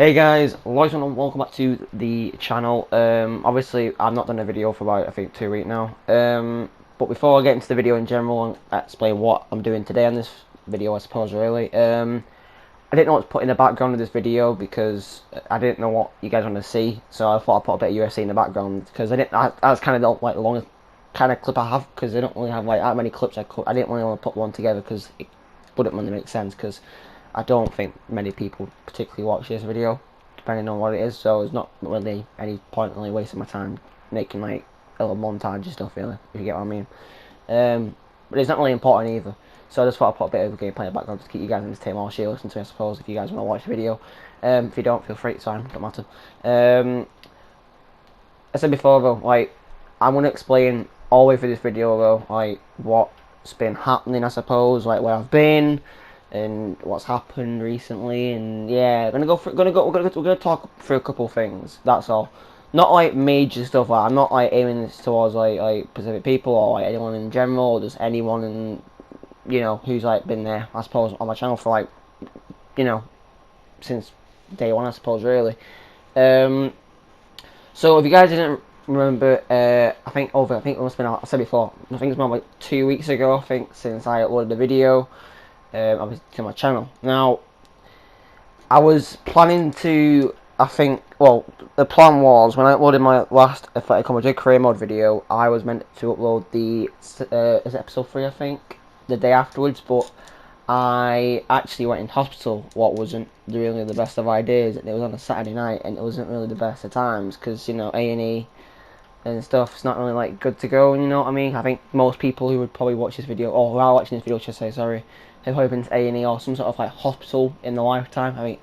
Hey guys, welcome back to the channel. Obviously I've not done a video for about I think 2 weeks now. But before I get into the video in general and explain what I'm doing today on this video, I suppose really, I didn't know what to put in the background of this video because I didn't know what you guys want to see, so I thought I'd put a bit of UFC in the background because that's kind of the longest kind of clip I have because I don't really have like that many clips. I didn't really want to put one together because it wouldn't really make sense because I don't think many people particularly watch this video, depending on what it is, so it's not really any point in really wasting my time making like a little montage and stuff, really, if you get what I mean. But it's not really important either, so I just thought I'd put a bit of gameplay in the background to keep you guys entertained while she listens to it, I suppose, if you guys want to watch the video. If you don't, feel free, it's fine, don't matter. I said before though, like, I'm going to explain all the way through this video though, like, what's been happening, I suppose, like where I've been, and what's happened recently, and yeah, we're gonna talk through a couple of things. That's all. Not like major stuff. Like I'm not like aiming this towards like specific people or like anyone in general, or just anyone in who's like been there. I suppose on my channel for like since day one. I suppose really. So if you guys didn't remember, I think it must have been, I said before, I think it's about like 2 weeks ago. I think since I uploaded the video. Obviously to my channel. Now, I was planning to, the plan was, when I uploaded my last Athletic Comedy Career Mode video, I was meant to upload the, is it episode 3 I think, the day afterwards, but I actually went in hospital, what wasn't really the best of ideas, and it was on a Saturday night, and it wasn't really the best of times, because, A&E and stuff, it's not really like good to go, you know what I mean? I think most people who would probably watch this video, or who are watching this video, should say, sorry, have probably been to A&E or some sort of like hospital in their lifetime. I mean,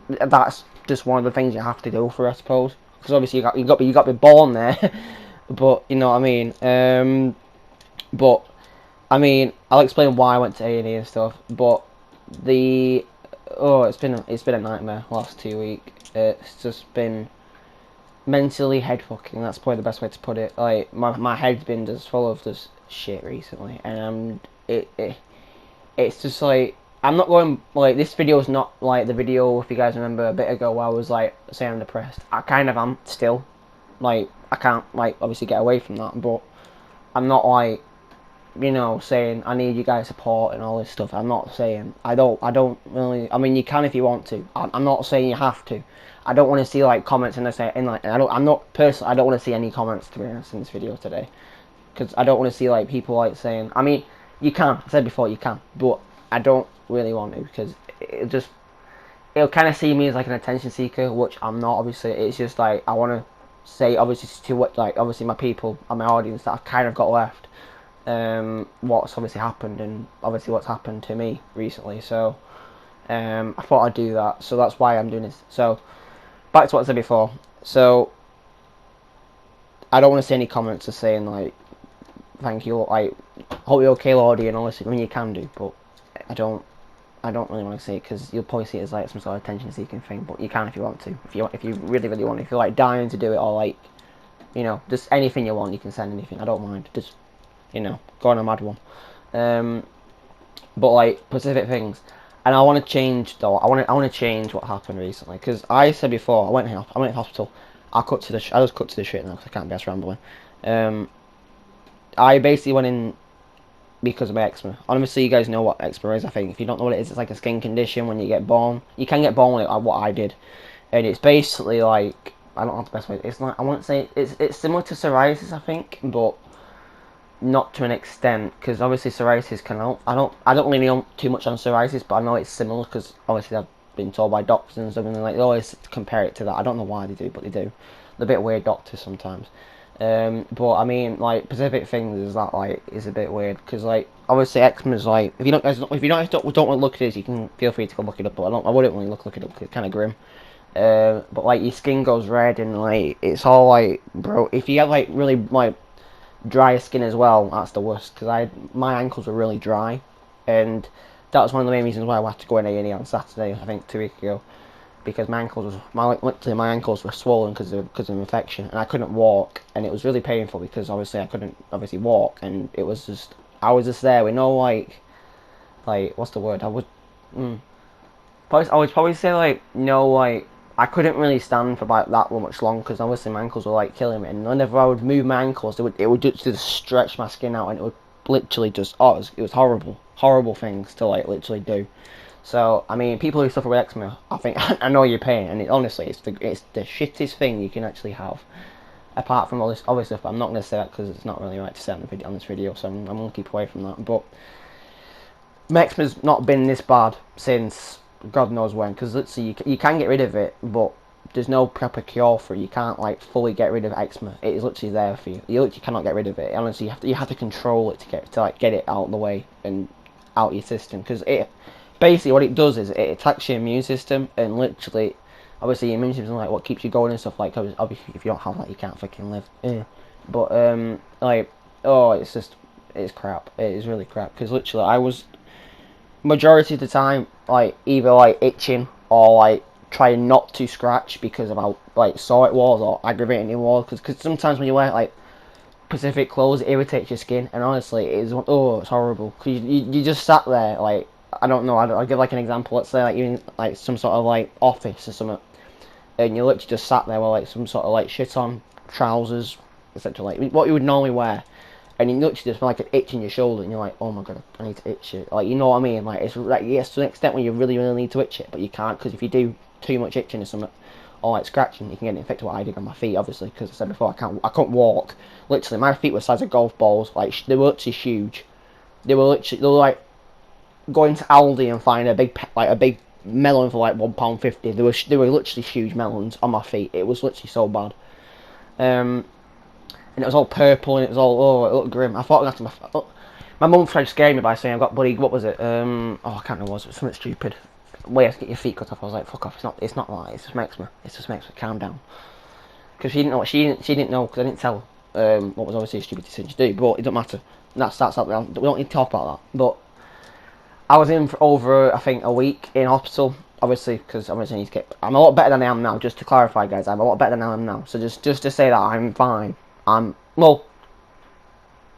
that's just one of the things you have to do for, I suppose, because obviously you got to be born there, but you know what I mean. But I mean, I'll explain why I went to A&E and stuff. But it's been a nightmare last 2 weeks. It's just been mentally head fucking. That's probably the best way to put it. Like my head's been just full of this shit recently, and it's just like, I'm not going, like, this video is not like the video, if you guys remember, a bit ago where I was like saying I'm depressed. I kind of am still, like, I can't like obviously get away from that, but I'm not like, saying I need you guys support and all this stuff. I'm not saying, I don't really, I mean, you can if you want to. I'm not saying you have to. I don't want to see like comments and I don't want to see any comments, to be honest, in this video today, because I don't want to see like people like saying, I mean, you can, I said before, you can, but I don't really want to, because it'll kind of see me as like an attention seeker, which I'm not, obviously. It's just like, I want to say, obviously, to what, like, obviously my people and my audience that I've kind of got left, what's obviously happened, and obviously what's happened to me recently, so, I thought I'd do that, so that's why I'm doing this. So, back to what I said before, so, I don't want to see any comments just saying, like, thank you, like, hope you're okay, Lordy, and all this. I mean, you can do, but I don't really want to see it, because you'll probably see it as like some sort of attention seeking thing. But you can if you want to, if you really want to, if you're like dying to do it, or like, just anything you want, you can send anything. I don't mind, just go on a mad one. But like specific things, and I want to change though. I want to change what happened recently, because I said before I went to hospital. I just cut to the shit now because I can't be as rambling. I basically went in because of my eczema. Obviously, you guys know what eczema is, I think. If you don't know what it is, it's like a skin condition when you get born. You can get born with it, like what I did. And it's basically like, I don't know the best way. It's like, I won't say, it's similar to psoriasis, I think, but not to an extent, because obviously psoriasis can help. I don't really know too much on psoriasis, but I know it's similar, because obviously I've been told by doctors and stuff, and like, they always compare it to that. I don't know why they do, but they do. They're a bit weird doctors sometimes. But I mean, like, specific things is that like is a bit weird, because like obviously eczema is like, if you don't want to look at this, you can feel free to go look it up. But I wouldn't really look it up because it's kind of grim. But like your skin goes red, and like it's all like, bro, if you have like really like dry skin as well, that's the worst, because my ankles were really dry, and that was one of the main reasons why I had to go in A&E on Saturday, I think 2 weeks ago. Because my ankles were swollen because of infection, and I couldn't walk, and it was really painful, because obviously I couldn't walk, and it was just, I was just there with no like what's the word, I would probably say like no, like, I couldn't really stand for like that much long because obviously my ankles were like killing me, and whenever I would move my ankles, it would just stretch my skin out, and it would literally just it was horrible things to like literally do. So I mean, people who suffer with eczema, I think I know your pain, and honestly, it's the shittest thing you can actually have. Apart from all this other stuff, but I'm not going to say that because it's not really right to say on this video, so I'm going to keep away from that. But my eczema's not been this bad since God knows when, because let's see, you can get rid of it, but there's no proper cure for it. You can't like fully get rid of eczema. It is literally there for you. You literally cannot get rid of it. Honestly, you have to control it to get it out of the way and out your system, because it basically what it does is it attacks your immune system, and literally, obviously your immune system is like what keeps you going and stuff. Like obviously if you don't have that, you can't fucking live. Yeah. But like, oh, it's crap. It is really crap, because literally I was majority of the time like either like itching or like trying not to scratch because of how like sore it was or aggravating it was, because sometimes when you wear like specific clothes it irritates your skin, and honestly it's horrible, because you just sat there like, I don't know, I'll give like an example. Let's say like you're in like some sort of like office or something, and you literally just sat there with like some sort of like shit on trousers, etc., like what you would normally wear, and you literally just feel like an itch in your shoulder, and you're like, oh my god, I need to itch it. Like, you know what I mean? Like, it's like, yes, to an extent when you really need to itch it, but you can't, because if you do too much itching or something, or like scratching, you can get infected. What I did on my feet, obviously, because I said before, I couldn't walk. Literally, my feet were the size of golf balls. Like, they were literally huge. They were like going to Aldi and find a big melon for like £1.50. They were literally huge melons on my feet. It was literally so bad. And it was all purple, and it was all, it looked grim. I thought I got my mum tried to scare me by saying I've got bloody, what was it? I can't remember what it was something stupid. Well, you have to get your feet cut off. I was like, fuck off, it's not that, it just makes me calm down. Because she didn't know, because I didn't tell what was obviously a stupid decision to do, but it don't matter. That's out there. We don't need to talk about that. But I was in for over, I think, a week in hospital, obviously, because obviously I need to get, I'm a lot better than I am now, just to clarify, guys, I'm a lot better than I am now, so just to say that I'm fine. I'm, well,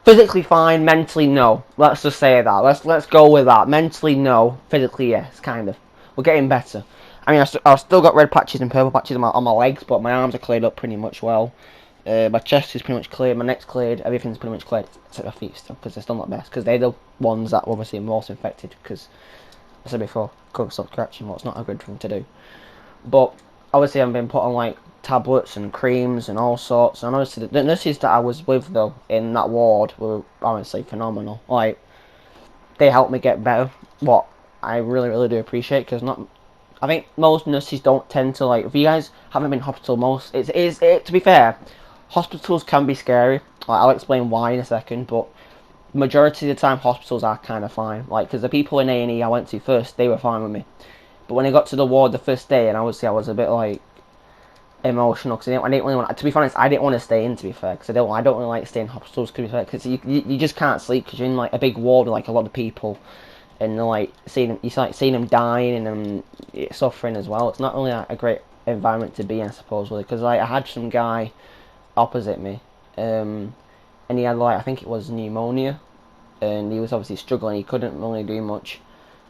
physically fine, mentally no. Let's just say that. Let's go with that. Mentally no, physically yes, kind of. We're getting better. I mean, I've still got red patches and purple patches on my legs, but my arms are cleared up pretty much well. My chest is pretty much cleared, my neck's cleared, everything's pretty much cleared, except my feet still, because they're still not best, because they're the ones that obviously are most infected, because, I said before, couldn't stop scratching, what's not a good thing to do. But, obviously I've been put on, like, tablets and creams and all sorts, and honestly, the nurses that I was with, though, in that ward, were honestly phenomenal. Like, they helped me get better, what I really do appreciate, because I think most nurses don't tend to, like, if you guys haven't been in hospital, to be fair, hospitals can be scary. Like, I'll explain why in a second, but majority of the time hospitals are kind of fine. Like, because the people in A&E I went to first, they were fine with me. But when I got to the ward the first day, and obviously I was a bit like emotional, because I didn't really want. To be honest, I didn't want to stay in. To be fair, because I don't really like staying in hospitals. To be fair, because you just can't sleep, because you're in like a big ward with like a lot of people, and they're like seeing them dying and suffering as well. It's not really a great environment to be in, I suppose, really. Because like I had some guy opposite me, and he had like, I think it was pneumonia, and he was obviously struggling. He couldn't really do much.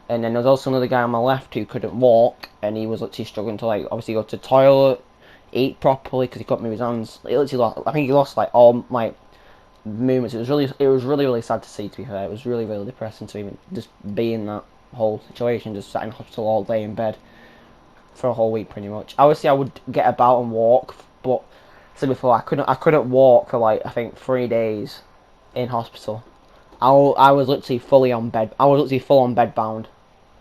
And then there was also another guy on my left who couldn't walk, and he was literally struggling to like obviously go to the toilet, eat properly, because he couldn't move his hands. He literally lost, I think he lost like all like movements. It was really sad to see. To be fair, it was really depressing to even just be in that whole situation, just sat in hospital all day in bed for a whole week pretty much. Obviously, I would get about and walk, but said before, I couldn't walk for like I think 3 days in hospital. I was literally fully on bed. I was literally full on bed bound.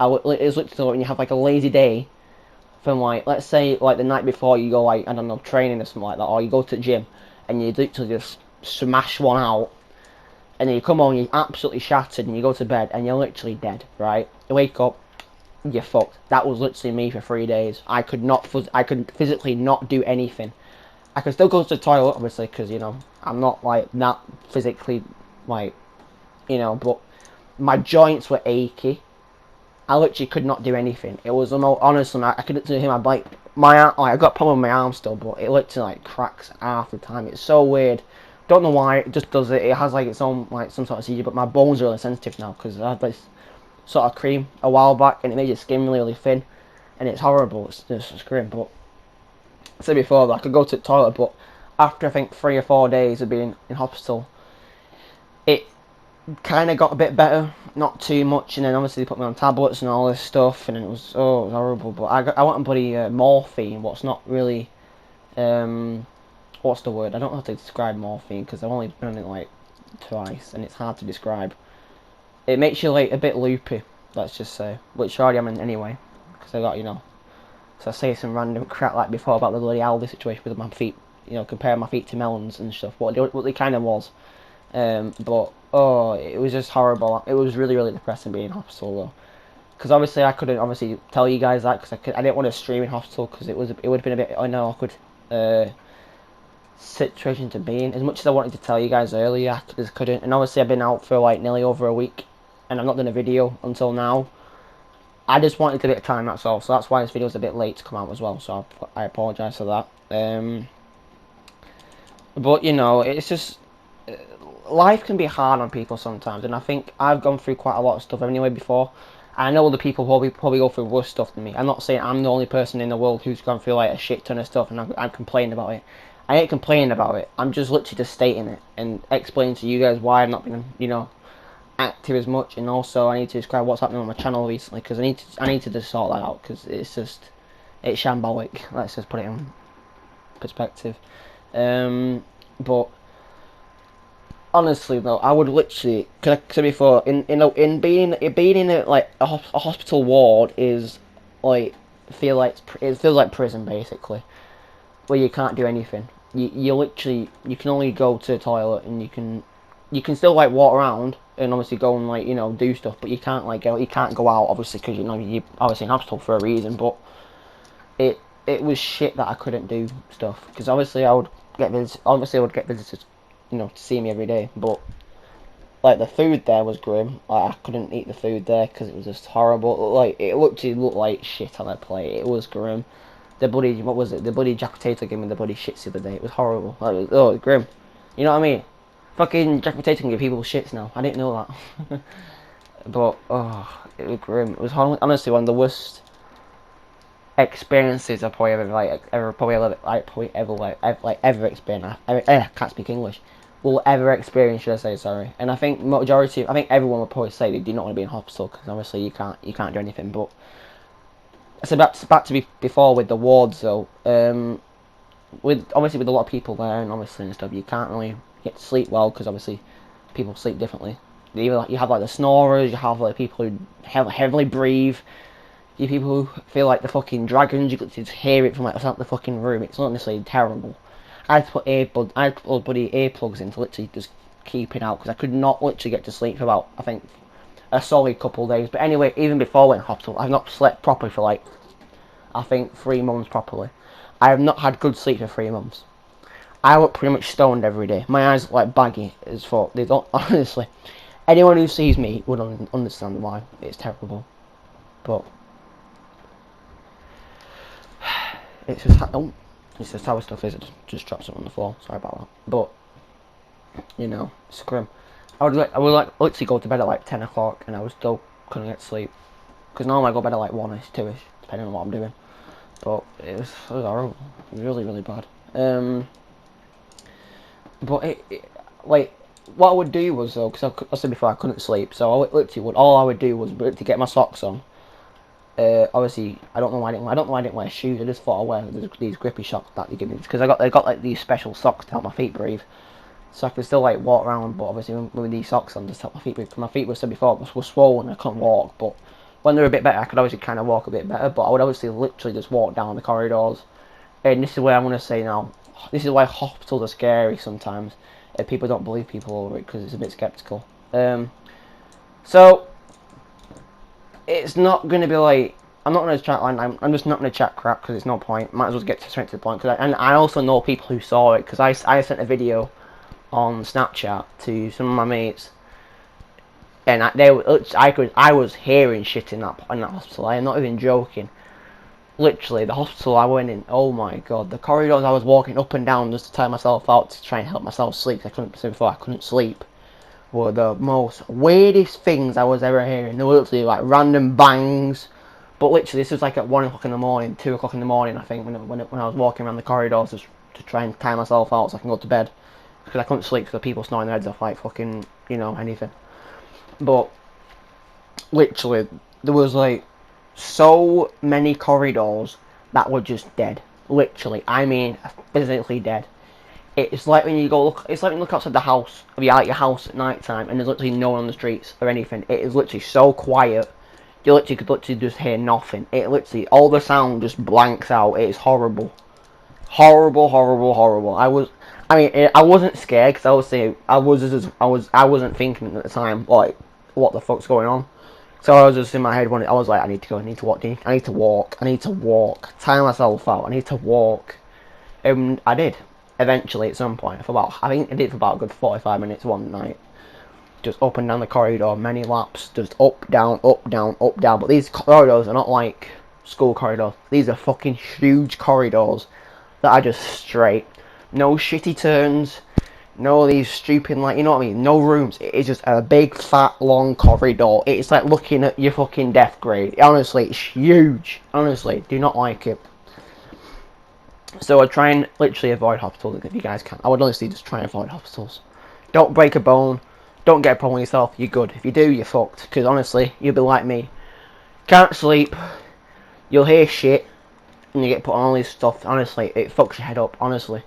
It was literally when you have like a lazy day from like, let's say like the night before you go like, I don't know, training or something like that, or you go to the gym and you literally just smash one out, and then you come home, you're absolutely shattered, and you go to bed and you're literally dead, right? You wake up, you're fucked. That was literally me for 3 days. I could physically not do anything. I could still go to the toilet, obviously, because, you know, I'm not, like, that physically, like, you know, but my joints were achy. I literally could not do anything. It was almost, honestly, I couldn't do him. I got a problem with my arm still, but it literally, like, cracks half the time. It's so weird. Don't know why, it just does it. It has, like, its own, like, some sort of seizure, but my bones are really sensitive now, because I had this sort of cream a while back, and it made your skin really thin, and it's horrible. It's grim, but I said before that I could go to the toilet, but after I think 3 or 4 days of being in hospital, it kind of got a bit better, not too much, and then obviously they put me on tablets and all this stuff, and it was horrible. But I want bloody morphine. What's not really what's the word? I don't know how to describe morphine because I've only done it like twice, and it's hard to describe. It makes you like a bit loopy, let's just say, which I already am in anyway, because I got So I say some random crap like before about the bloody Aldi situation with my feet, comparing my feet to melons and stuff. What they kind of was. But it was just horrible. It was really, really depressing being in hospital though, because obviously I couldn't obviously tell you guys that because I didn't want to stream in hospital because it would have been a bit an awkward situation to be in. As much as I wanted to tell you guys earlier, I just couldn't. And obviously I've been out for like nearly over a week, and I've not done a video until now. I just wanted a bit of time, that's all. So that's why this video is a bit late to come out as well. So I apologise for that. But it's just life can be hard on people sometimes, and I think I've gone through quite a lot of stuff anyway before. I know other people probably go through worse stuff than me. I'm not saying I'm the only person in the world who's gone through like a shit ton of stuff, and I'm complaining about it. I ain't complaining about it. I'm just literally just stating it and explaining to you guys why I've not been, active as much, and also I need to describe what's happening on my channel recently because I need to just sort that out because it's shambolic. Let's just put it in perspective. But honestly though, I would literally, cause I said before, in being in a hospital ward is like it feels like prison basically, where you can't do anything. You literally you can only go to the toilet, and you can still like walk around and obviously go and do stuff, but you can't go out obviously because you're obviously in hospital for a reason. But it was shit that I couldn't do stuff because obviously I would get visitors to see me every day, but like the food there was grim. Like I couldn't eat the food there because it was just horrible. Like it looked like shit on a plate. It was grim. The bloody jack potato gave me the bloody shits the other day. It was horrible. Like, it was grim. You know what I mean? Fucking jack potato can give people shits now. I didn't know that. But it was grim. It was honestly one of the worst experiences I've probably ever experienced. I can't speak English. Will ever experience, should I say? Sorry. And I think everyone would probably say they do not want to be in hospital because obviously you can't do anything. But I said back to before with the wards though. With a lot of people there and obviously and stuff, you can't really get to sleep well because obviously people sleep differently. You have like the snorers, you have like people who heavily breathe. You people who feel like the fucking dragons. You could just hear it from like outside the fucking room. It's not necessarily terrible. I had to put bloody earplugs in to literally just keep it out because I could not literally get to sleep for about I think a solid couple of days. But anyway, even before I went to hospital, I've not slept properly for like I think 3 months properly. I have not had good sleep for 3 months. I look pretty much stoned every day. My eyes look like baggy as fuck. They don't honestly. Anyone who sees me would understand why. It's terrible, but. It's just how stuff is. It just dropped something on the floor. Sorry about that. But it's grim. I would literally go to bed at like 10 o'clock, and I still couldn't get to sleep because normally I go to bed at like 1ish, 2ish, depending on what I'm doing. But it was horrible. It was really, really bad. But what I would do was though, because I said before I couldn't sleep, so all I would do was to get my socks on. Obviously, I don't know why I didn't wear shoes. I just thought I wear these grippy socks that they give me because they got like these special socks to help my feet breathe, so I could still like walk around. But obviously, with these socks on, just help my feet breathe. Cause my feet were said before were swollen. I couldn't walk, but when they were a bit better, I could obviously kind of walk a bit better. But I would obviously literally just walk down the corridors. And this is where I'm gonna say now. This is why hospitals are scary sometimes. People don't believe people over it because it's a bit skeptical. So. It's not going to be like I'm not going to chat. I'm just not going to chat crap because it's no point. Might as well get straight to the point. And I also know people who saw it because I sent a video on Snapchat to some of my mates, and I was hearing shit in that hospital. I am not even joking. Literally, the hospital I went in. Oh my god, the corridors I was walking up and down just to tire myself out to try and help myself sleep. I couldn't sleep. Were the most weirdest things I was ever hearing. There were literally like random bangs, But literally, this was like at 1 o'clock in the morning, 2 o'clock in the morning, I think, when I was walking around the corridors to try and time myself out so I can go to bed. Because I couldn't sleep because people snoring their heads off like fucking, anything. But, literally, there was like so many corridors that were just dead. Literally, I mean, physically dead. It's like when you go look. It's like when you look outside the house, or you're at your house at night time, and there's literally no one on the streets or anything. It is literally so quiet. You literally could literally just hear nothing. It literally all the sound just blanks out. It is horrible, horrible, horrible, horrible. I wasn't scared because I wasn't thinking at the time like what the fuck's going on. So I was just in my head when I was like, I need to go, I need to walk, I need to walk, tire myself out, I need to walk. And I did, eventually at some point, I think I did for about a good 45 minutes one night. Just up and down the corridor, many laps, just up, down, up, down, up, down. But these corridors are not like school corridors. These are fucking huge corridors that are just straight. No shitty turns, no these stupid, like, you know what I mean? No rooms. It is just a big, fat, long corridor. It's like looking at your fucking death grade. Honestly, it's huge. Honestly, do not like it. So I try and literally avoid hospitals if you guys can. I would honestly just try and avoid hospitals. Don't break a bone. Don't get a problem with yourself. You're good. If you do, you're fucked. Because honestly, you'll be like me. Can't sleep. You'll hear shit. And you get put on all this stuff. Honestly, it fucks your head up. Honestly.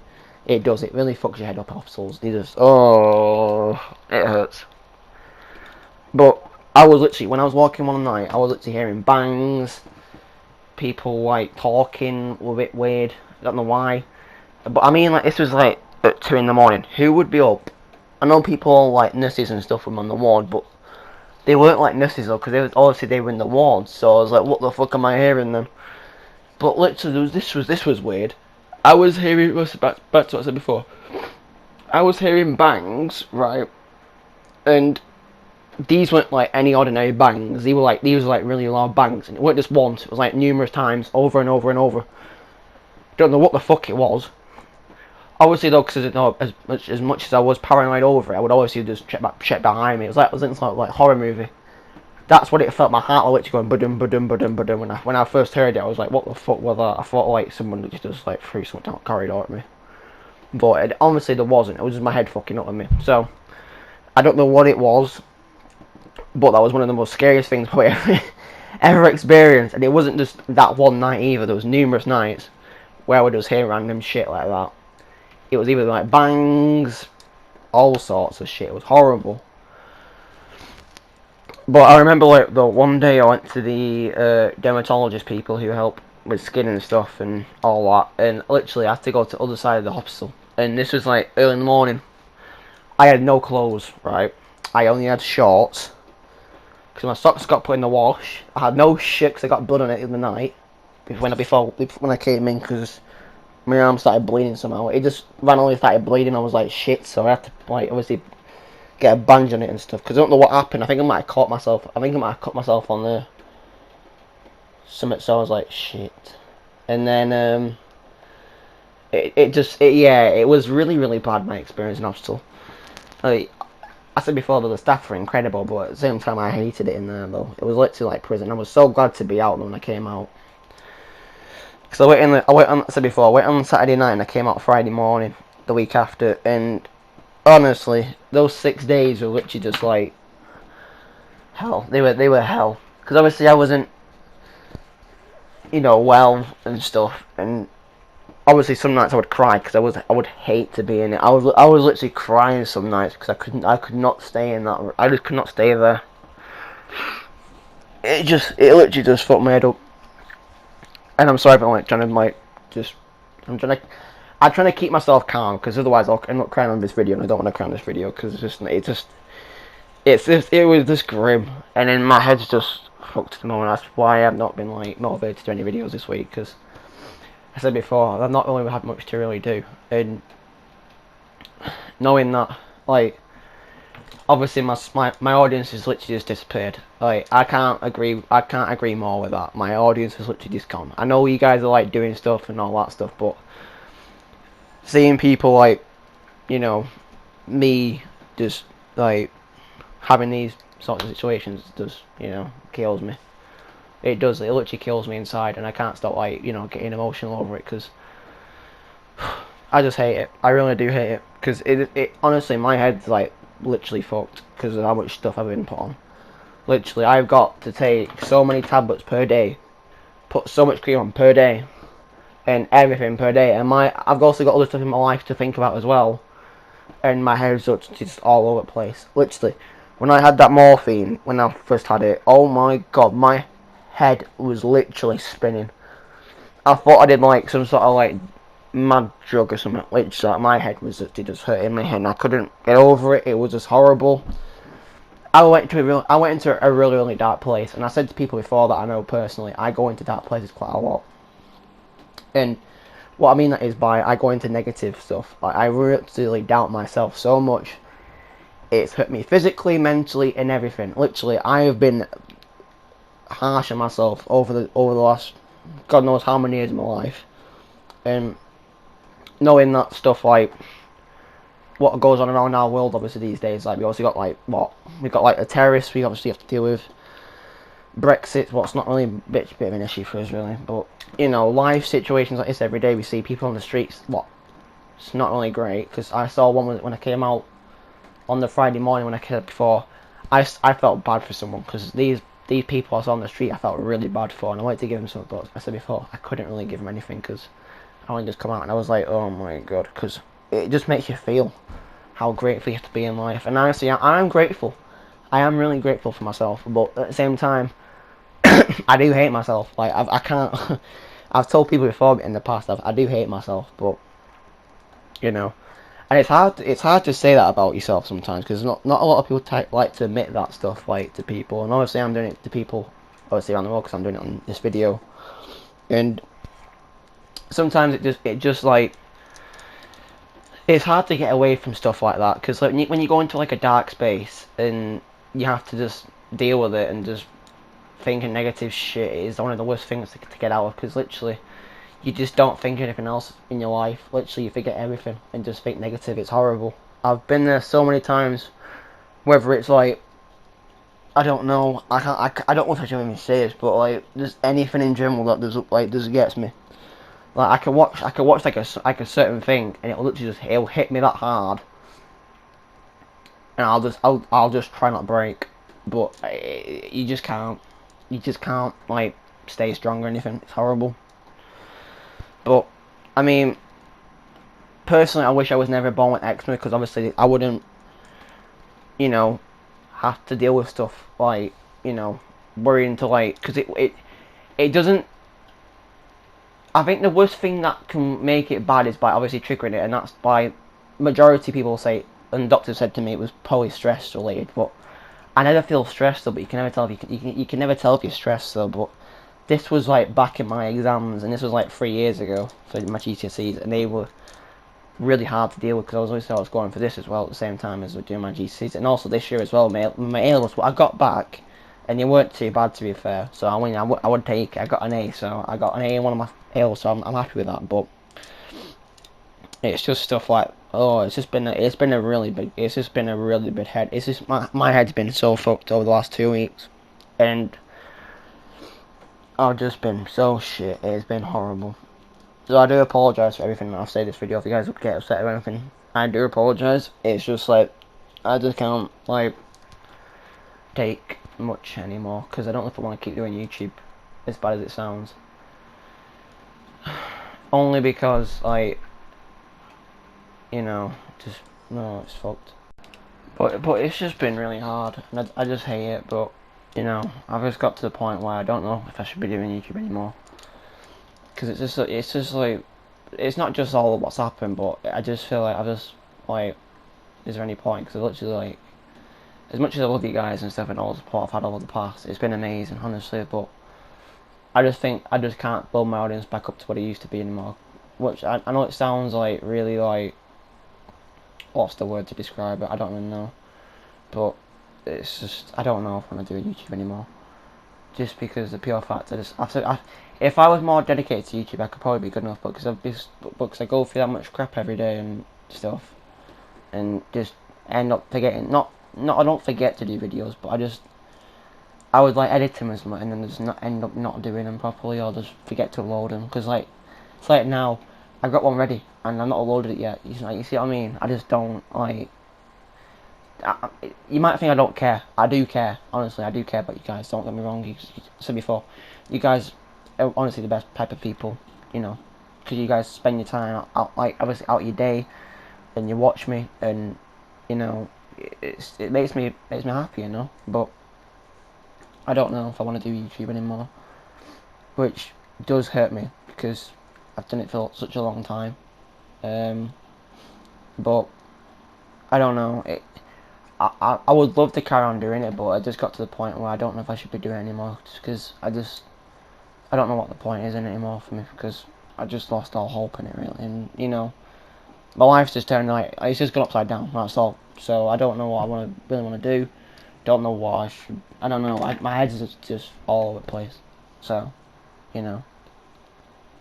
It does. It really fucks your head up, hospitals. They just... Oh... It hurts. But I was literally... When I was walking one night, I was literally hearing bangs. People, like, talking. A bit weird. I don't know why. But I mean, like, this was, like, at 2 in the morning. Who would be up? I know people, like, nurses and stuff were on the ward, but they weren't, like, nurses, though, because obviously they were in the ward. So I was like, what the fuck am I hearing then? But literally, this was weird. I was hearing, back to what I said before. I was hearing bangs, right? And these weren't like any ordinary bangs. These were like really loud bangs, and it weren't just once. It was like numerous times, over and over and over. Don't know what the fuck it was. Obviously, though, because as much as I was paranoid over it, I would obviously just check behind me. It was like horror movie. That's what it felt. My heart was literally going ba-dum, ba-dum, ba-dum, ba-dum. When I first heard it, I was like, what the fuck was that? I thought like someone just like threw something down the corridor at me. But honestly, there wasn't. It was just my head fucking up with me. So, I don't know what it was, but that was one of the most scariest things I ever experienced. And it wasn't just that one night either. There was numerous nights where I would just hear random shit like that. It was either like bangs, all sorts of shit. It was horrible. But I remember, like, the one day I went to the dermatologist people who help with skin and stuff and all that, and literally I had to go to the other side of the hospital. And this was like early in the morning. I had no clothes, right? I only had shorts because my socks got put in the wash. I had no shit because I got blood on it in the night when I came in, because my arm started bleeding somehow. It just randomly started bleeding. I was like, shit. So I had to, like, obviously get a bandage on it and stuff, because I don't know what happened. I think I might have caught myself. I think I might have cut myself on there. Something. So I was like, shit. And then it was really, really bad, my experience in hospital. Like I said before, though, the staff were incredible, but at the same time I hated it in there, though. It was literally like prison. I was so glad to be out when I came out. Because I went on Saturday night and I came out Friday morning, the week after, and honestly, those 6 days were literally just like hell. They were hell. Because obviously I wasn't, well and stuff, and obviously some nights I would cry because I would hate to be in it. I was literally crying some nights because I could not stay in that. I just could not stay there. It literally just fucked my head up. And I'm sorry if I'm like trying to I'm trying to keep myself calm, because otherwise I'll end up crying on this video, and I don't want to cry on this video because it was just grim, and then my head's just fucked at the moment. That's why I have not been like motivated to do any videos this week, because I said before, I've not really had much to really do, and knowing that, like, obviously my audience has literally just disappeared. Like, I can't agree more with that. My audience has literally just gone. I know you guys are like doing stuff and all that stuff, but seeing people like, me just like having these sorts of situations just, kills me. It does. It literally kills me inside, and I can't stop like getting emotional over it because I just hate it. I really do hate it because it honestly my head's like literally fucked because of how much stuff I've been put on. Literally, I've got to take so many tablets per day, put so much cream on per day, and everything per day. And I've also got other stuff in my life to think about as well. And my head's just all over the place. Literally, when I had that morphine, when I first had it, oh my god, my head was literally spinning. I thought I did like some sort of like mad drug or something. Literally, like, my head was just hurting my head, and I couldn't get over it. It was just horrible. I went into a really, really dark place, and I said to people before that I know personally, I go into dark places quite a lot. And what I mean that is by I go into negative stuff. Like, I really doubt myself so much. It's hurt me physically, mentally, and everything. Literally, I have been harsh on myself over the last God knows how many years of my life, and knowing that stuff like what goes on around our world obviously these days, like we obviously got like we've got like the terrorists we obviously have to deal with, Brexit, what's not really a bit of an issue for us really, but life situations like this every day we see people on the streets, it's not really great, because I saw one when I came out on the Friday morning when I came out before, I felt bad for someone, because these people I saw on the street I felt really bad for, and I wanted to give them something, but I said before I couldn't really give them anything because I only just come out, and I was like, oh my god, because it just makes you feel how grateful you have to be in life. And honestly, I'm grateful. I am really grateful for myself, but at the same time, I do hate myself. Like I can't. I've told people before in the past I do hate myself, but and it's hard. It's hard to say that about yourself sometimes because not a lot of people like to admit that stuff like to people. And obviously, I'm doing it to people obviously around the world because I'm doing it on this video, and sometimes it just like. It's hard to get away from stuff like that because like, when you go into like a dark space and you have to just deal with it and just thinking negative shit is one of the worst things to get out of, because literally you just don't think anything else in your life. Literally you forget everything and just think negative. It's horrible. I've been there so many times, whether it's like I don't know, I don't know if I should even say this, but like just anything in general that just gets me. Like I can watch like a certain thing, and it'll hit me that hard, and I'll just try not to break, but you just can't like stay strong or anything. It's horrible. But I mean, personally, I wish I was never born with eczema, because obviously I wouldn't, have to deal with stuff like worrying to like, because it doesn't. I think the worst thing that can make it bad is by obviously triggering it, and that's by majority people say, and doctors said to me it was probably stress related, but I never feel stressed though. But you can never tell if you can never tell if you're stressed though. But this was like back in my exams, and this was like 3 years ago for my GCSEs, and they were really hard to deal with because I was going for this as well at the same time as doing my GCSEs, and also this year as well. My A-levels, I got back, and they weren't too bad to be fair. So I mean, I would take. I got an A, so I got an A in one of my A-levels, so I'm happy with that. But it's just stuff like it's just been a really big head. It's just my head's been so fucked over the last 2 weeks, and I've just been so shit. It's been horrible. So I do apologise for everything that I've said in this video. If you guys would get upset or anything, I do apologise. It's just like I just can't like take much anymore, because I don't know if I want to keep doing YouTube, as bad as it sounds. Only because like just no, it's fucked. But it's just been really hard, and I just hate it. But I've just got to the point where I don't know if I should be doing YouTube anymore, because it's just like it's not just all what's happened, but I just feel like is there any point? Because literally like, as much as I love you guys and stuff and all the support I've had over the past, it's been amazing honestly, but I just think I just can't build my audience back up to what it used to be anymore. Which I know it sounds like really like, what's the word to describe it? I don't even know. But it's just, I don't know if I want to do YouTube anymore. Just because the pure fact if I was more dedicated to YouTube, I could probably be good enough. But because I go through that much crap every day and stuff, and just end up forgetting. Not I don't forget to do videos, but I would like edit them as much, and then just not end up not doing them properly, or just forget to upload them. Because like, it's like now, I've got one ready, and I'm not uploaded it yet. You see what I mean? I just don't like. You might think I don't care. I do care. Honestly, I do care about you guys. Don't get me wrong. You said before, you guys are honestly the best type of people. You know, because you guys spend your time out, like obviously out your day, and you watch me, and you know, it makes me happy. You know, but I don't know if I want to do YouTube anymore, which does hurt me because I've done it for such a long time. But I don't know. I would love to carry on doing it, but I just got to the point where I don't know if I should be doing it anymore, just because I don't know what the point is in it anymore for me, because I just lost all hope in it really, and you know, my life's just turned like it's just gone upside down. That's all. So I don't know what I really want to do. Don't know what I should. I don't know. My head's just all over the place. So, you know,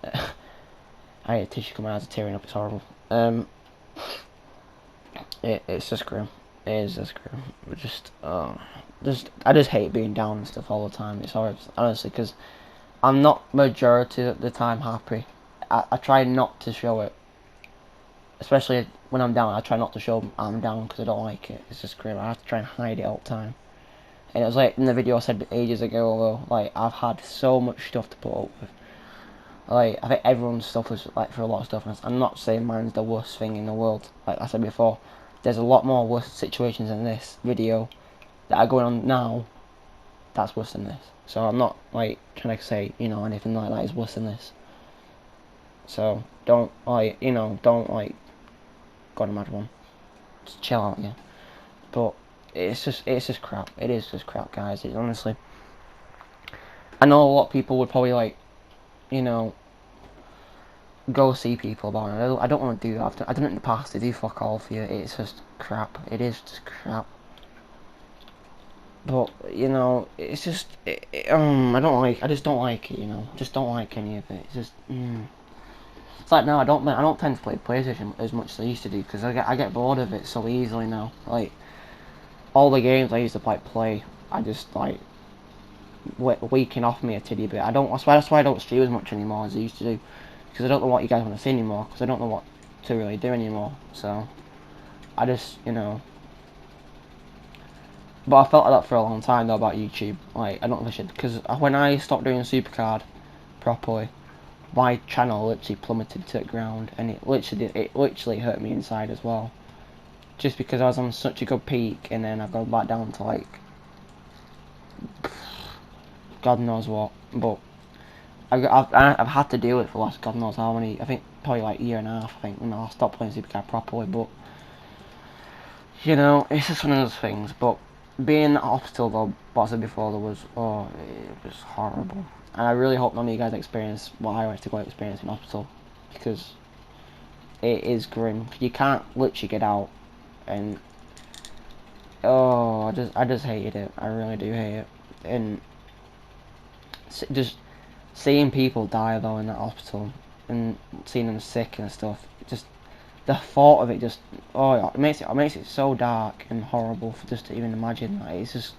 I had a tissue coming out of tearing up. It's horrible. It's just grim. It is just grim. I just hate being down and stuff all the time. It's horrible, honestly, because I'm not majority of the time happy. I try not to show it, especially when I'm down. I try not to show I'm down because I don't like it. It's just grim. I have to try and hide it all the time. And it was like in the video I said ages ago, though, like I've had so much stuff to put up with. Like I think everyone's stuff is like for a lot of stuff. And I'm not saying mine's the worst thing in the world. Like I said before, there's a lot more worse situations in this video that are going on now. That's worse than this. So I'm not like trying to say anything like that is worse than this. So don't like don't like go on a mad one. Just chill out, yeah. But it's just crap. It is just crap, guys. It honestly. I know a lot of people would probably like, go see people about it. I don't want to do that. I've done it in the past. To do fuck all for you. It's just crap. It is just crap. But it's just I don't like. I just don't like it. Just don't like any of it. It's just. It's like now I don't tend to play PlayStation as much as I used to do because I get bored of it so easily now. Like all the games I used to play, I just like weaken off me a tiddy bit. That's why I don't stream as much anymore as I used to do, because I don't know what you guys want to see anymore, because I don't know what to really do anymore. So I just but I felt like that for a long time though about YouTube. Like I don't know if I should, because when I stopped doing Supercard properly, my channel literally plummeted to the ground, and it literally hurt me inside as well. Just because I was on such a good peak, and then I've gone back down to like God knows what. But I've had to deal with it for the last God knows how many. I think probably like a year and a half. I think when I stopped playing Supercard properly. But it's just one of those things. But being in that hospital though, what I said before, it was horrible. And I really hope none of you guys experience what I went to go experience in hospital, because it is grim. You can't literally get out, and I just hated it. I really do hate it. And just seeing people die though in that hospital, and seeing them sick and stuff, just the thought of it just it makes it so dark and horrible for just to even imagine. Like, it's just,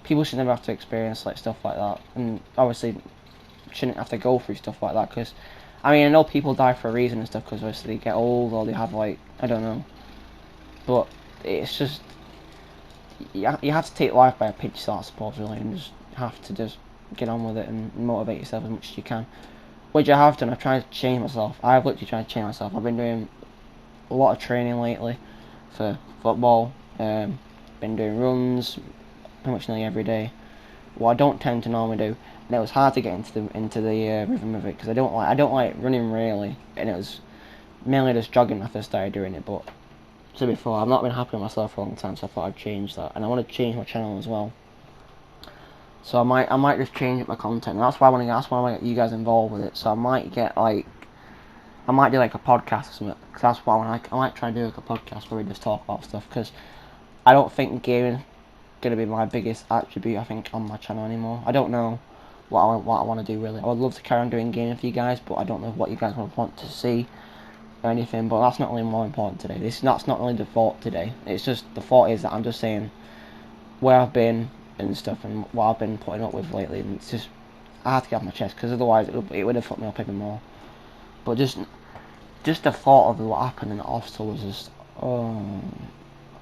people should never have to experience like stuff like that, and obviously shouldn't have to go through stuff like that, because I know people die for a reason and stuff, because obviously they get old or they have like, I don't know, but it's just you have to take life by a pinch of salt, I suppose, really, and just have to just get on with it and motivate yourself as much as you can, which I have done. I've tried to change myself. I've literally tried to change myself. I've been doing a lot of training lately for football. Been doing runs pretty much nearly every day. What I don't tend to normally do, and it was hard to get into the rhythm of it, because I don't like running really, and it was mainly just jogging after I started doing it. But so before, I've not been happy with myself for a long time, so I thought I'd change that, and I want to change my channel as well. So I might just change up my content, and that's why I want to get you guys involved with it. So I might do like a podcast or something, because that's why I might try and do like a podcast where we just talk about stuff, because I don't think gaming gonna be my biggest attribute, I think, on my channel anymore. I don't know what I want to do really. I would love to carry on doing gaming for you guys, but I don't know what you guys want to see or anything. But that's not really more important today. That's not really the thought today. It's just, the thought is that I'm just saying where I've been, and stuff, and what I've been putting up with lately. And it's just I have to get off my chest because otherwise it would have fucked me up even more. But just the thought of what happened in the hospital was just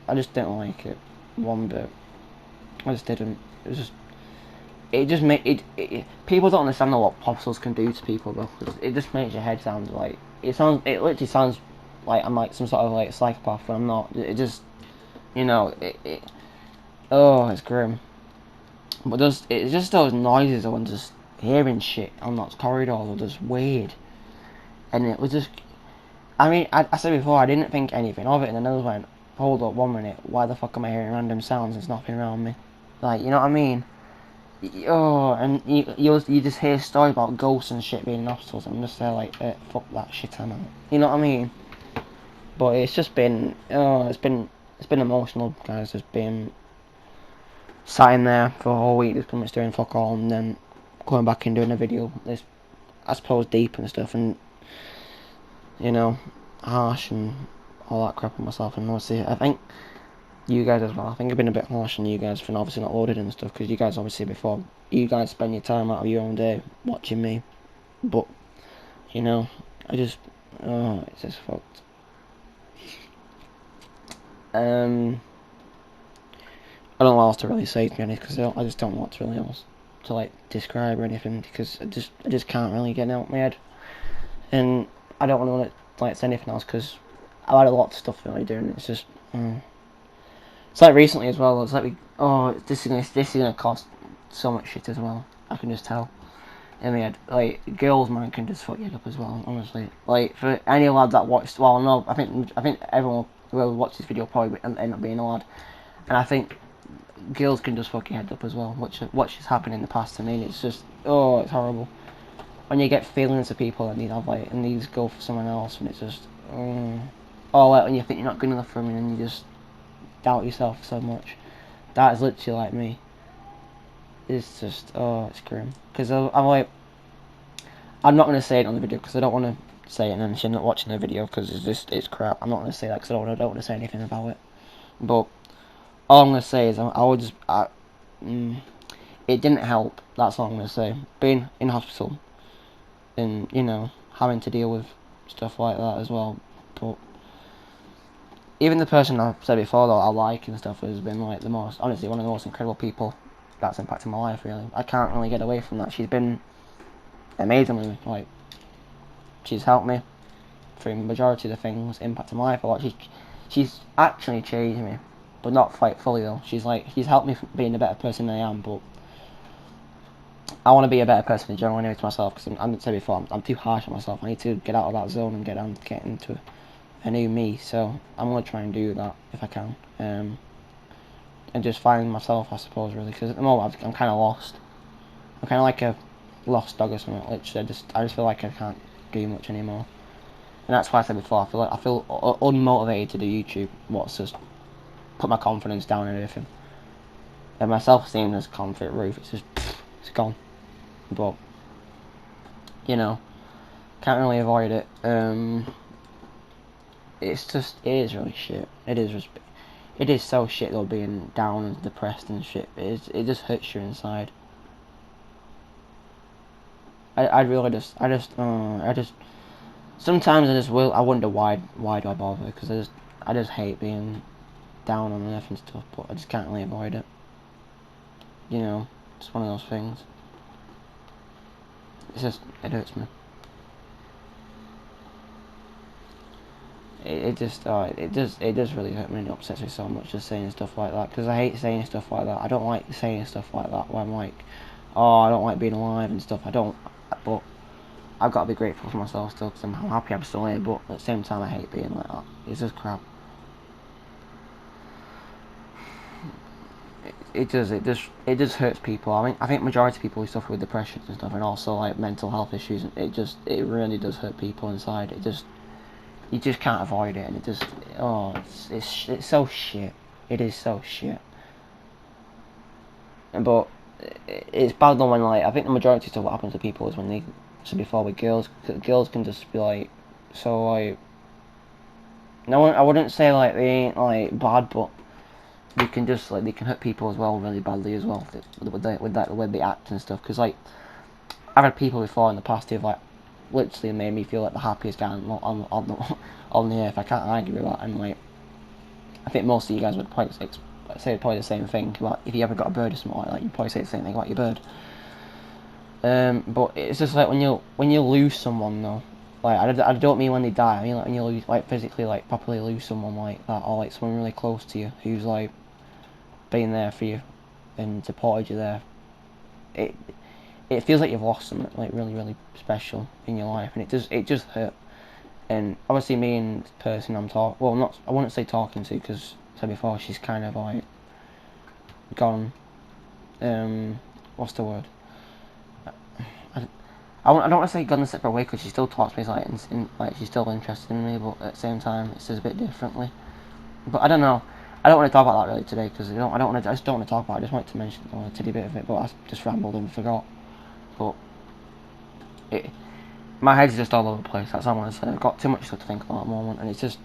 I just didn't like it one bit. I just didn't. It was just. It just made it. People don't understand what hospitals can do to people though. It just makes your head sound like it sounds. It literally sounds like I'm like some sort of like psychopath, but I'm not. It just, you know, oh, it's grim. But it's just those noises and just hearing shit on that corridor were just weird, and it was just. I mean, I said before I didn't think anything of it, and then I was went, hold up, 1 minute, why the fuck am I hearing random sounds? There's nothing around me, like, you know what I mean? Oh, and you just hear stories about ghosts and shit being in hospitals, and I'm just there like, fuck that shit, I'm out. You know what I mean? But it's just been, it's been emotional, guys. Just been sat in there for a whole week, just pretty much doing fuck all, and then going back and doing a video. This, I suppose, deep and stuff, and you know, harsh and all that crap on myself. And obviously, I think you guys as well. I think I've been a bit harsh on you guys for obviously not loaded and stuff, because you guys obviously before you guys spend your time out of your own day watching me, but you know, I just it's just fucked. I don't know what else to really say, to be honest, because I just don't know what to really else to like describe or anything, because I just can't really get it out of my head, and I don't want to like say anything else because I've had a lot of stuff really doing. It's just. It's like recently as well. It's like this is gonna cost so much shit as well. I can just tell. In my head, like girls, man, can just fuck you up as well. Honestly, like for any lad that watched, well, no, I think everyone who will watch this video probably end up being a lad, and I think girls can just fuck your head up as well. Which has happened in the past to me. And it's just it's horrible when you get feelings for people and these go for someone else, and it's just like when you think you're not good enough for them, and you just doubt yourself so much. That is literally like me. It's just it's grim, because I'm like, I'm not going to say it on the video because I don't want to say it and then she's not watching the video because it's crap. I'm not going to say that because I don't want to say anything about it, but all I'm going to say is it didn't help. That's all I'm going to say. Being in hospital and, you know, having to deal with stuff like that as well. But even the person I said before that I like and stuff has been like honestly one of the most incredible people that's impacted my life, really. I can't really get away from that. She's been amazingly, like, she's helped me through the majority of the things, impacted my life a lot. She's actually changed me, but not quite fully though. She's helped me being a better person than I am, but I want to be a better person in general anyway to myself, because I'm said before, I'm too harsh on myself. I need to get out of that zone and get into a new me, so I'm going to try and do that if I can, and just find myself, I suppose, really, because at the moment I'm kind of lost. I'm kind of like a lost dog or something. Literally, I just feel like I can't do much anymore, and that's why I said before, I feel unmotivated to do YouTube. What's just put my confidence down and everything, and my self-esteem has gone through the roof. It's gone, but you know, can't really avoid it. It is really shit. It is so shit though, being down and depressed and shit. It just hurts you inside. I just sometimes I wonder why do I bother, because I just hate being down on earth and stuff, but I just can't really avoid it. You know, it's one of those things. It hurts me. It just really hurt me and upsets me so much, just saying stuff like that, because I hate saying stuff like that. I don't like saying stuff like that where I'm like, I don't like being alive and stuff. I don't, but I've got to be grateful for myself still, because I'm happy I'm still here, but at the same time I hate being like that. It's just crap. It just hurts people. I think majority of people who suffer with depression and stuff, and also like mental health issues, it really does hurt people inside. You just can't avoid it, and it just, it's so shit. It is so shit. But it's bad though when, like, I think the majority of what happens to people is when they, so before with girls can just be like, so like, no, I wouldn't say like they ain't like bad, but they can just like they can hurt people as well really badly as well with the way they act and stuff. Because like I've had people before in the past who've like literally made me feel like the happiest guy on the earth. I can't argue with that. And like I think most of you guys would probably say probably the same thing. Like if you ever got a bird or something like that, you'd probably say the same thing about your bird. But it's just like when you lose someone though. Like I don't mean when they die. I mean like when you lose, like physically, like properly lose someone like that, or like someone really close to you who's like been there for you and supported you there. It feels like you've lost something like really special in your life, and it just hurt. And obviously, me and the person I wouldn't say talking to, because I said before she's kind of like gone. What's the word? I don't want to say gone a separate way, because she still talks to me like she's still interested in me, but at the same time it says a bit differently. But I don't know. I don't want to talk about that really today, because I just don't want to talk about it. I just wanted to mention a tiny bit of it, but I just rambled and forgot. But my head's just all over the place. That's all I want to say. I've got too much stuff to think about at the moment, and it's just.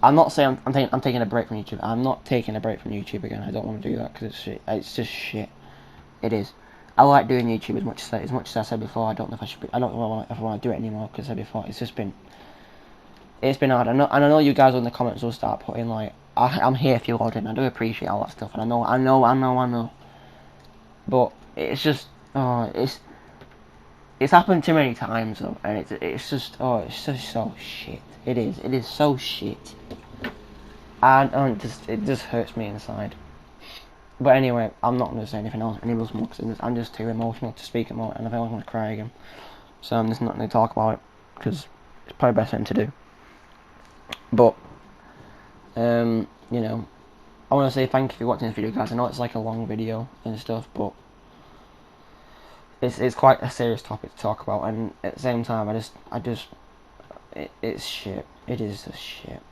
I'm not saying I'm taking a break from YouTube. I'm not taking a break from YouTube again. I don't want to do that because it's shit. It's just shit. It is. I like doing YouTube as much as I said before. I don't know if I should. I don't know if I want to do it anymore, because I said before it's been hard. And I know you guys in the comments will start putting like I'm here if you're watching. I do appreciate all that stuff, and I know. But it's just it's happened too many times though, and it's just so shit. It is so shit, and it just hurts me inside. But anyway, I'm not going to say anything else more, because I'm just too emotional to speak more, and I feel like I'm going to cry again. So I'm just not going to talk about it, because it's probably the best thing to do. But, you know, I want to say thank you for watching this video, guys. I know it's like a long video and stuff, but it's quite a serious topic to talk about, and at the same time, it's shit. It is just shit.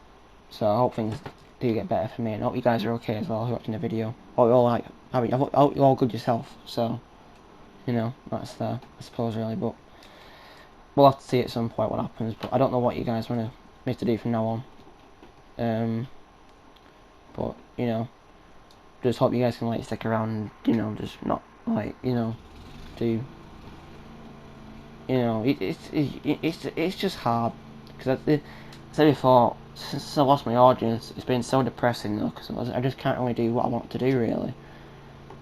So I hope things do get better for me, and I hope you guys are okay as well who are watching the video. I hope you're all like, I hope you're all good yourself. So, you know, that's I suppose really, but we'll have to see at some point what happens. But I don't know what you guys want me to do from now on. But you know, just hope you guys can like stick around. You know, just not like do. You know, it's just hard, because I said before, since I lost my audience, it's been so depressing though, because I just can't really do what I want to do really,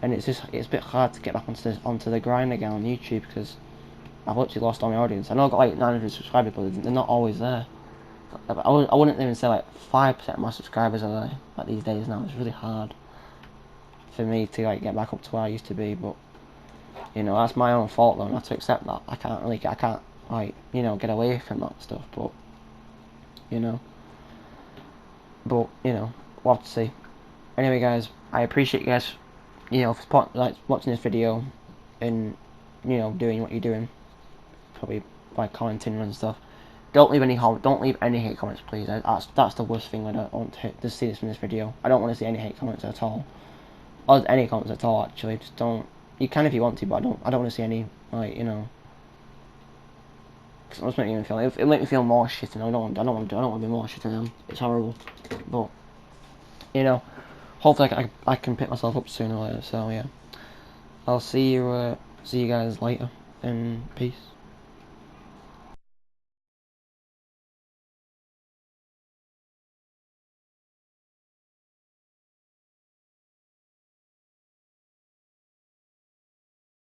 and it's a bit hard to get back onto the grind again on YouTube, because I've literally lost all my audience. I know I've got like 900 subscribers, but they're not always there. I wouldn't even say like 5% of my subscribers are there like these days now. It's really hard for me to like get back up to where I used to be, but you know, that's my own fault though, and I have to accept that. I can't like, get away from that stuff, but you know, we'll have to see. Anyway guys, I appreciate you guys, for watching this video, and doing what you're doing, probably by commenting and stuff. Don't leave any hate comments, please. That's the worst thing. I don't want to see this in this video. I don't want to see any hate comments at all, or any comments at all. Actually, just don't. You can if you want to, but I don't want to see any, like, cause it must make me feel. It'll make me feel more shit, and I don't want to be more shit than them. It's horrible, but hopefully I can pick myself up sooner or later. So yeah, I'll see you guys later, and peace.